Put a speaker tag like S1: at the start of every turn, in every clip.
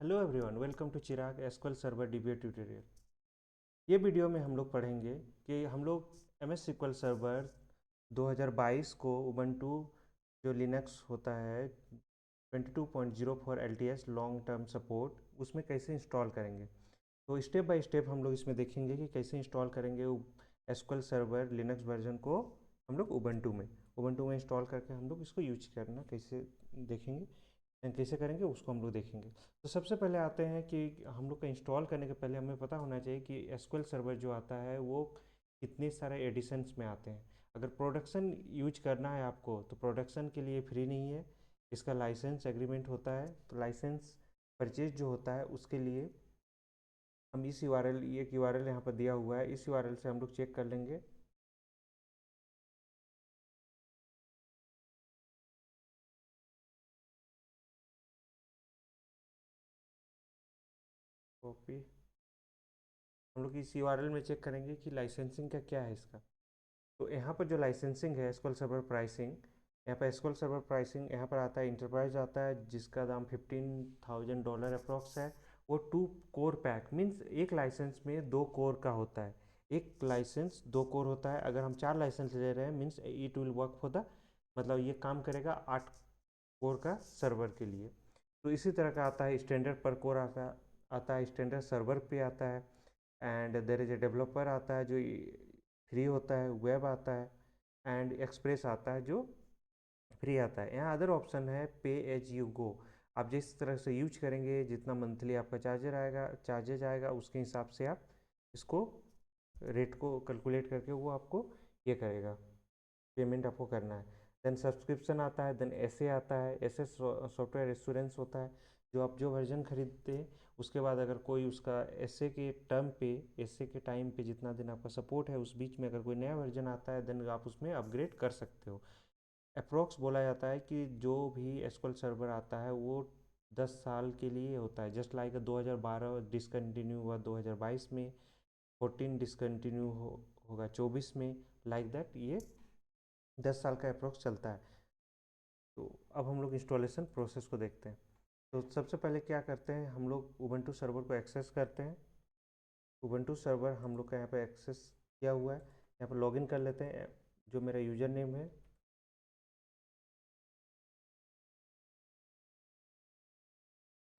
S1: Hello everyone, welcome to Chirag SQL server DBA tutorial. ये video में हम लोग पढ़ेंगे कि हम लोग एम एस SQL सर्वर 2022 को उबंटू जो लिनक्स होता है 22.04 LTS लॉन्ग टर्म सपोर्ट उसमें कैसे इंस्टॉल करेंगे। तो स्टेप बाय स्टेप हम लोग इसमें देखेंगे कि कैसे इंस्टॉल करेंगे एसक्यूएल सर्वर लिनक्स वर्जन को हम लोग उबंटू में इंस्टॉल करके हम लोग इसको यूज करना कैसे देखेंगे एंड कैसे करेंगे उसको हम लोग देखेंगे। तो सबसे पहले आते हैं कि हम लोग का इंस्टॉल करने के पहले हमें पता होना चाहिए कि एसक्यूएल सर्वर जो आता है वो कितने सारे एडिशंस में आते हैं। अगर प्रोडक्शन यूज करना है आपको तो प्रोडक्शन के लिए फ्री नहीं है, इसका लाइसेंस एग्रीमेंट होता है। तो लाइसेंस परचेज जो होता है उसके लिए हम इस यूआरएल एक यूआरएल यहाँ पर दिया हुआ है, इस यूआरएल से हम लोग चेक कर लेंगे। कॉपी हम लोग इस यूआरएल में चेक करेंगे कि लाइसेंसिंग का क्या है इसका। तो यहाँ पर जो लाइसेंसिंग है एसक्यूएल सर्वर प्राइसिंग, यहाँ पर एसक्यूएल सर्वर प्राइसिंग यहाँ पर आता है, इंटरप्राइज आता है जिसका दाम $15,000 अप्रॉक्स है। वो 2 कोर पैक मीन्स एक लाइसेंस में 2 कोर का होता है। एक लाइसेंस 2 कोर होता है। अगर हम 4 लाइसेंस ले रहे हैं means it will work for the, मतलब ये काम करेगा 8 कोर का सर्वर के लिए। तो इसी तरह का आता है स्टैंडर्ड पर कोर आता है स्टैंडर्ड सर्वर पे आता है। And there is a developer आता है जो फ्री होता है, वेब आता है एंड एक्सप्रेस आता है जो फ्री आता है। यहाँ अदर ऑप्शन है पे एज यू गो। आप जिस तरह से यूज करेंगे, जितना मंथली आपका चार्जेज आएगा उसके हिसाब से आप इसको रेट को कैलकुलेट करके वो आपको ये करेगा, पेमेंट आपको करना है। देन सब्सक्रिप्शन आता है, देन ऐसे आता है, ऐसे सॉफ्टवेयर एश्योरेंस होता है। जो आप जो वर्जन खरीदते हैं उसके बाद अगर कोई उसका ऐसे के टर्म पे, ऐसे के टाइम पे जितना दिन आपका सपोर्ट है उस बीच में अगर कोई नया वर्जन आता है देन आप उसमें अपग्रेड कर सकते हो। अप्रोक्स बोला जाता है कि जो भी एसक्यूएल सर्वर आता है वो 10 साल के लिए होता है। जस्ट लाइक 2012 डिसकंटिन्यू हुआ 2022 में, 14 डिसकंटिन्यू होगा 24 में, लाइक दैट ये 10 साल का अप्रोक्स चलता है। तो अब हम लोग इंस्टॉलेशन प्रोसेस को देखते हैं। तो सबसे पहले क्या करते हैं, हम लोग उबंटू सर्वर को एक्सेस करते हैं। उबंटू सर्वर हम लोग का यहाँ पे एक्सेस किया हुआ है, यहाँ पर लॉगिन कर लेते हैं। जो मेरा यूज़र नेम है,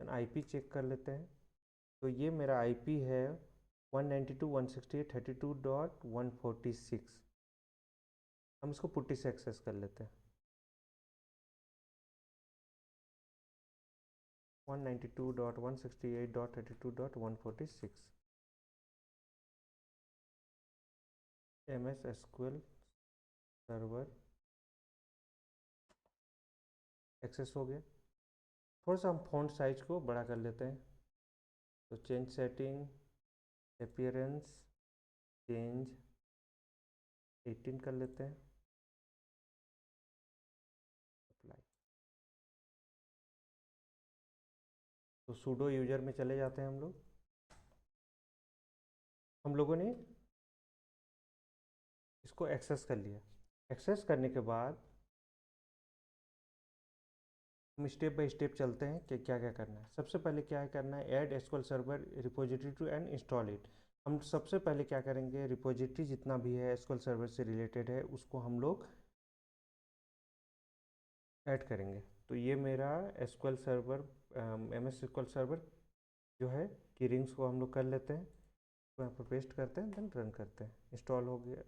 S1: आईपी चेक कर लेते हैं। तो ये मेरा आईपी है 192.168.32.146। हम इसको पुट्टी से एक्सेस कर लेते हैं। 192.168.32.146 M S SQL server access हो गया। थोड़ा सा हम फ़ॉन्ट साइज को बड़ा कर लेते हैं। तो चेंज सेटिंग, अपीयरेंस चेंज 18 कर लेते हैं, अप्लाई। तो सूडो यूजर में चले जाते हैं हम लोग। हम लोगों ने इसको एक्सेस कर लिया। एक्सेस करने के बाद हम स्टेप बाय स्टेप चलते हैं कि क्या क्या करना है। सबसे पहले क्या करना है, add SQL server repository to and install it. हम सबसे पहले क्या करेंगे, रिपोजिटरी जितना भी है एसक्यूएल सर्वर से रिलेटेड है उसको हम लोग ऐड करेंगे। तो ये मेरा SQL server M S SQL server जो है की रिंग्स को हम लोग कर लेते हैं। तो यहाँ पर पेस्ट करते हैं, देन रन करते हैं। इंस्टॉल हो गया,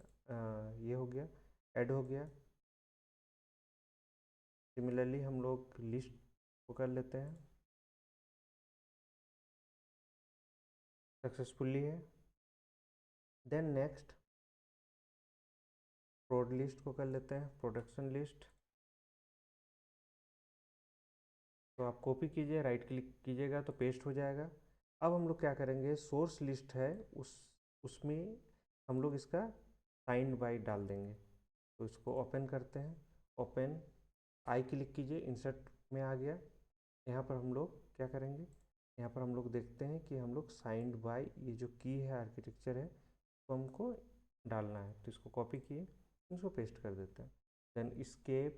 S1: ये हो गया, ऐड हो गया। सिमिलरली हम लोग लिस्ट को कर लेते हैं, सक्सेसफुली है। देन नेक्स्ट प्रोड लिस्ट को कर लेते हैं, प्रोडक्शन लिस्ट। तो आप कॉपी कीजिए, राइट क्लिक कीजिएगा तो पेस्ट हो जाएगा। अब हम लोग क्या करेंगे, सोर्स लिस्ट है उसमें हम लोग इसका साइन बाई डाल देंगे। तो इसको ओपन करते हैं, ओपन, आई क्लिक कीजिए, इंसर्ट में आ गया। यहाँ पर हम लोग क्या करेंगे, यहाँ पर हम लोग देखते हैं कि हम लोग साइंड बाय ये जो की है आर्किटेक्चर है तो हमको डालना है। तो इसको कॉपी किए, इसको पेस्ट कर देते हैं। Then escape :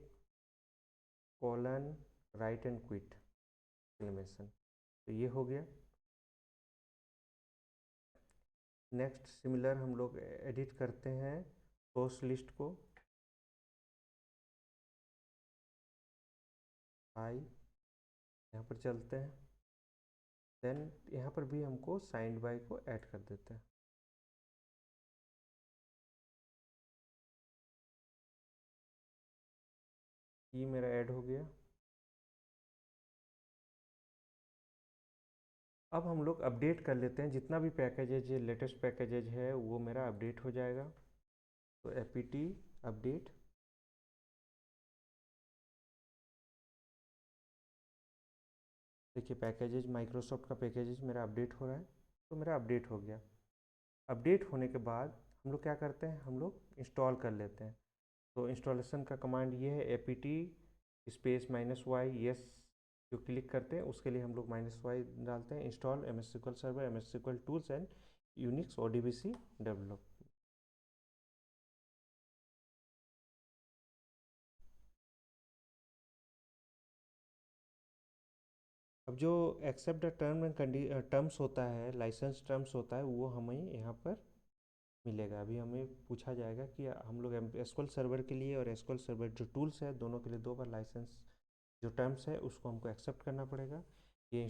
S1: write and quit animation. तो ये हो गया। नेक्स्ट सिमिलर हम लोग एडिट करते हैं सोर्स लिस्ट को। आई यहाँ पर चलते हैं, देन यहाँ पर भी हमको साइंड बाय को ऐड कर देते हैं। ये मेरा ऐड हो गया। अब हम लोग अपडेट कर लेते हैं, जितना भी पैकेजेज है, लेटेस्ट पैकेजेज है, वो मेरा अपडेट हो जाएगा। तो apt अपडेट, देखिए पैकेजेज माइक्रोसॉफ्ट का पैकेजेज मेरा अपडेट हो रहा है, तो मेरा अपडेट हो गया। अपडेट होने के बाद हम लोग क्या करते हैं, हम लोग इंस्टॉल कर लेते हैं। तो इंस्टॉलेशन का कमांड ये है apt स्पेस -y यस, जो क्लिक करते हैं उसके लिए हम लोग -y डालते हैं। Install MS SQL server, MS SQL tools and Unix ODBC develop. अब जो एक्सेप्ट द टर्म्स होता है, लाइसेंस टर्म्स होता है, वो हमें यहाँ पर मिलेगा। अभी हमें पूछा जाएगा कि हम लोग एसक्यूएल सर्वर के लिए और एसक्यूएल सर्वर जो टूल्स है दोनों के लिए 2 बार लाइसेंस जो टर्म्स है उसको हमको एक्सेप्ट करना पड़ेगा। ये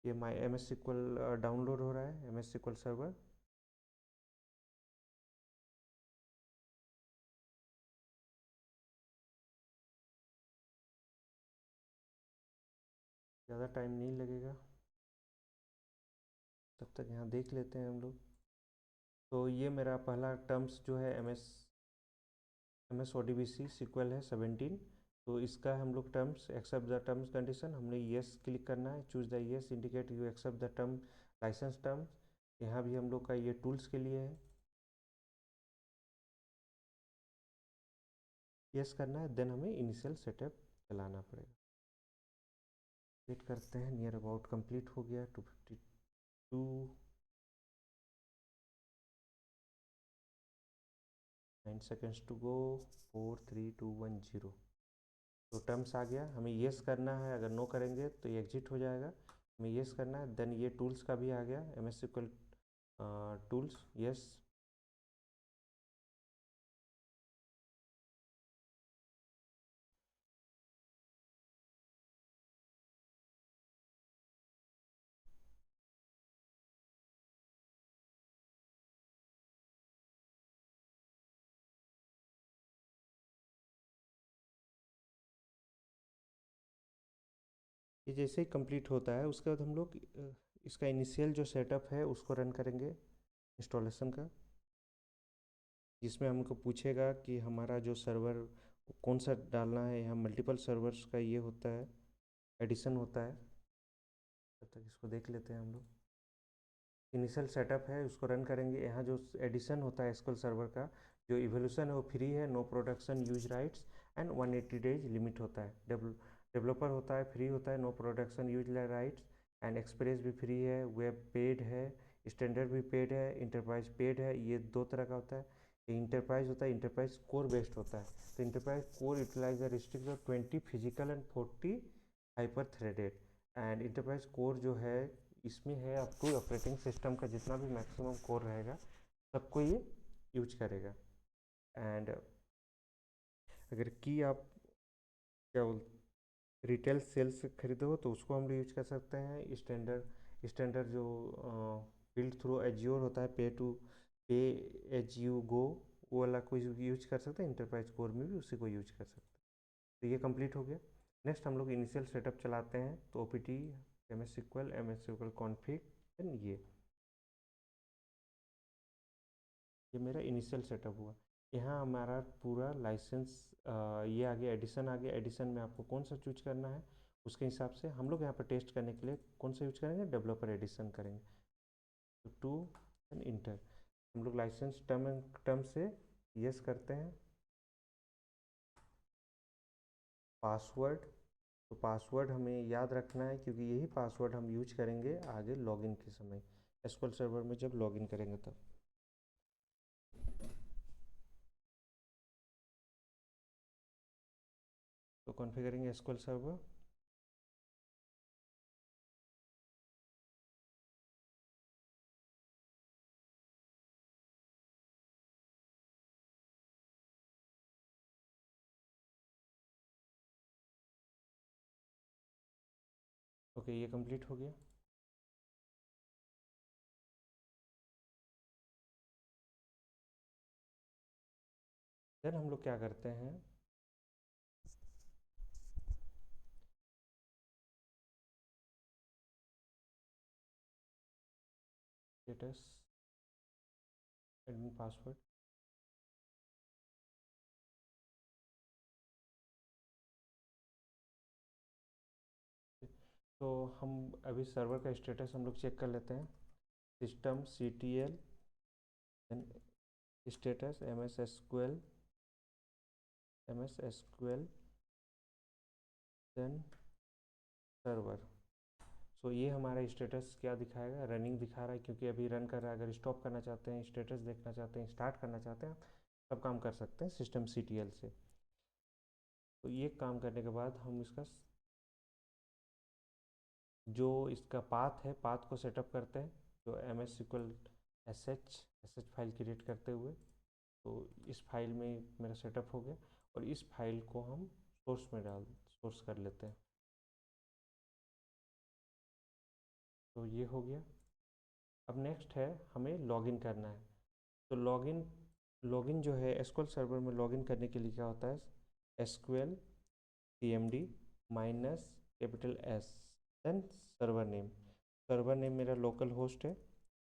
S1: ये माई MS SQL डाउनलोड हो रहा है, MS SQL सर्वर। ज़्यादा टाइम नहीं लगेगा, तब तक यहाँ देख लेते हैं हम लोग। तो ये मेरा पहला टर्म्स जो है MS ODBC SQL है 17। तो इसका हम लोग terms accept the terms condition, हमने येस क्लिक करना है। Choose the yes indicate you accept the term license terms. यहाँ भी हम लोग का ये टूल्स के लिए है, येस करना है, देन हमें इनिशियल सेटअप चलाना पड़ेगा। वेट करते हैं, नियर अबाउट कंप्लीट हो गया। 252 9 सेकेंड्स टू गो, 4 3 2 1 0। तो टर्म्स आ गया, हमें येस करना है। अगर नो करेंगे तो ये एग्जिट हो जाएगा, हमें येस करना है। देन ये टूल्स का भी आ गया, MS SQL टूल्स, येस। ये जैसे ही कंप्लीट होता है उसके बाद हम लोग इसका इनिशियल जो सेटअप है उसको रन करेंगे, इंस्टॉलेशन का, जिसमें हमको पूछेगा कि हमारा जो सर्वर कौन सा डालना है। यहाँ मल्टीपल सर्वर्स का ये होता है, एडिशन होता है। तब तक इसको देख लेते हैं हम लोग। इनिशियल सेटअप है उसको रन करेंगे। यहाँ जो एडिशन होता है एसक्यूएल सर्वर का, जो इवोल्यूशन है वो फ्री है, no production use rights and 180 days limit होता है। डेवलपर होता है फ्री होता है, no production use rights and express भी फ्री है, वेब पेड है, स्टैंडर्ड भी पेड है, इंटरप्राइज पेड है। ये 2 तरह का होता है। ये इंटरप्राइज होता है, इंटरप्राइज कोर बेस्ड होता है। तो enterprise core utilize restrict 20 physical and 40 hyper threaded. And enterprise core जो है इसमें है अप टू ऑपरेटिंग सिस्टम का जितना भी मैक्सिमम कोर रहेगा सबको ये यूज करेगा। एंड अगर की आप क्या बोल रिटेल सेल्स खरीदो तो उसको हम लोग यूज कर सकते हैं। स्टैंडर्ड जो बिल्ड थ्रू एज्योर होता है, पे एज यू गो, वो वाला को यूज कर सकते हैं। इंटरप्राइज कोर में भी उसी को यूज कर सकते हैं। तो ये कंप्लीट हो गया। नेक्स्ट हम लोग इनिशियल सेटअप चलाते हैं। तो OPT MS SQL config, then ये मेरा इनिशियल सेटअप हुआ। यहाँ हमारा पूरा लाइसेंस ये आ गया, एडिशन आ गया। एडिशन में आपको कौन सा चूज करना है उसके हिसाब से हम लोग यहाँ पर टेस्ट करने के लिए कौन सा यूज करेंगे, डेवलपर एडिशन करेंगे। तो टू एंड इंटर, हम लोग लाइसेंस टर्म से यस करते हैं। पासवर्ड, तो पासवर्ड हमें याद रखना है क्योंकि यही पासवर्ड हम यूज करेंगे आगे लॉगिन के समय, एसक्यूएल सर्वर में जब लॉगिन करेंगे तब। तो कॉन्फ़िगरिंग एसक्यूएल सर्वर, ओके, ये कंप्लीट हो गया। देन हम लोग क्या करते हैं, स्टेटस एडमिन पासवर्ड। तो हम अभी सर्वर का स्टेटस हम लोग चेक कर लेते हैं। System CTL status MS SQL then server. So ये हमारा स्टेटस क्या दिखाएगा, रनिंग दिखा रहा है, क्योंकि अभी रन कर रहा है। अगर स्टॉप करना चाहते हैं, स्टेटस देखना चाहते हैं, स्टार्ट करना चाहते हैं, सब काम कर सकते हैं सिस्टम CTL से। तो ये काम करने के बाद हम इसका जो इसका पाथ है, पाथ को सेटअप करते हैं। जो MS SQL SH file create करते हुए, तो इस फाइल में मेरा सेटअप हो गया, और इस फाइल को हम सोर्स कर लेते हैं। तो ये हो गया। अब नेक्स्ट है, हमें लॉगिन करना है। तो लॉगिन जो है एसक्यूएल सर्वर में लॉगिन करने के लिए क्या होता है, SQL CMD minus capital S then server name मेरा लोकल होस्ट है,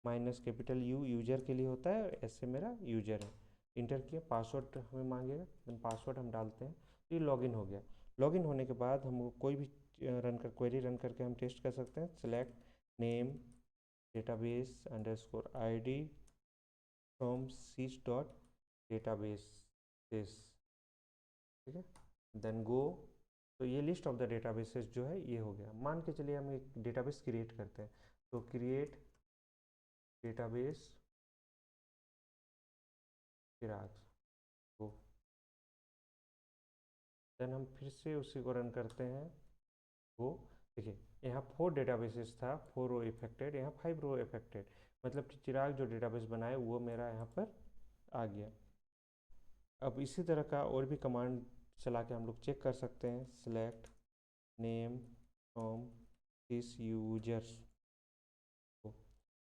S1: माइनस कैपिटल U यूजर के लिए होता है, और S से मेरा यूजर है। इंटर किया, पासवर्ड हमें मांगेगा, देन पासवर्ड हम डालते हैं। तो ये लॉगिन हो गया। लॉगिन होने के बाद हम कोई भी क्वेरी रन करके हम टेस्ट कर सकते हैं। Select name database underscore ID from sys dot database this, ठीक है, देन गो। तो ये लिस्ट ऑफ द डेटाबेसेस जो है ये हो गया। मान के चलिए हम एक डेटाबेस क्रिएट करते हैं। तो क्रिएट डेटाबेस चिराग, तो देन हम फिर से उसी को रन करते हैं। वो देखिए, यहाँ 4 डेटाबेसेस था, 4 रो इफेक्टेड, यहाँ 5 रो इफेक्टेड, मतलब कि चिराग जो डेटाबेस बनाए वो मेरा यहाँ पर आ गया। अब इसी तरह का और भी कमांड चला के हम लोग चेक कर सकते हैं। Select name from this users,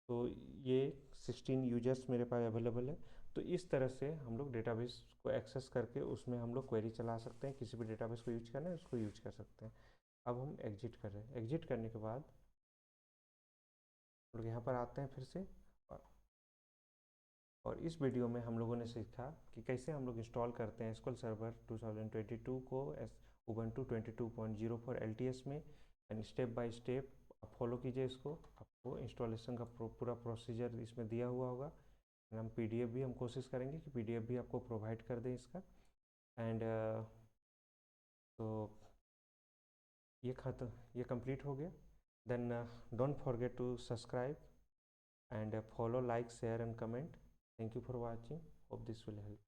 S1: तो ये 16 यूजर्स मेरे पास अवेलेबल है। तो इस तरह से हम लोग डेटाबेस को एक्सेस करके उसमें हम लोग क्वेरी चला सकते हैं। किसी भी डेटाबेस को यूज करना है उसको यूज कर सकते हैं। अब हम एग्जिट कर रहे हैं। एग्जिट करने के बाद हम लोग यहाँ पर आते हैं फिर से, और इस वीडियो में हम लोगों ने सीखा कि कैसे हम लोग इंस्टॉल करते हैं एसक्यूएल सर्वर 2022 को उबंटू 22.0 पर LTS में। एंड स्टेप बाय स्टेप आप फॉलो कीजिए इसको, आपको इंस्टॉलेशन का पूरा प्रोसीजर इसमें दिया हुआ होगा। हम PDF भी हम कोशिश करेंगे कि PDF भी आपको प्रोवाइड कर दें इसका। एंड तो ये कंप्लीट हो गया। Then don't forget to subscribe and follow, like, share and comment. Thank you for watching. Hope this will help.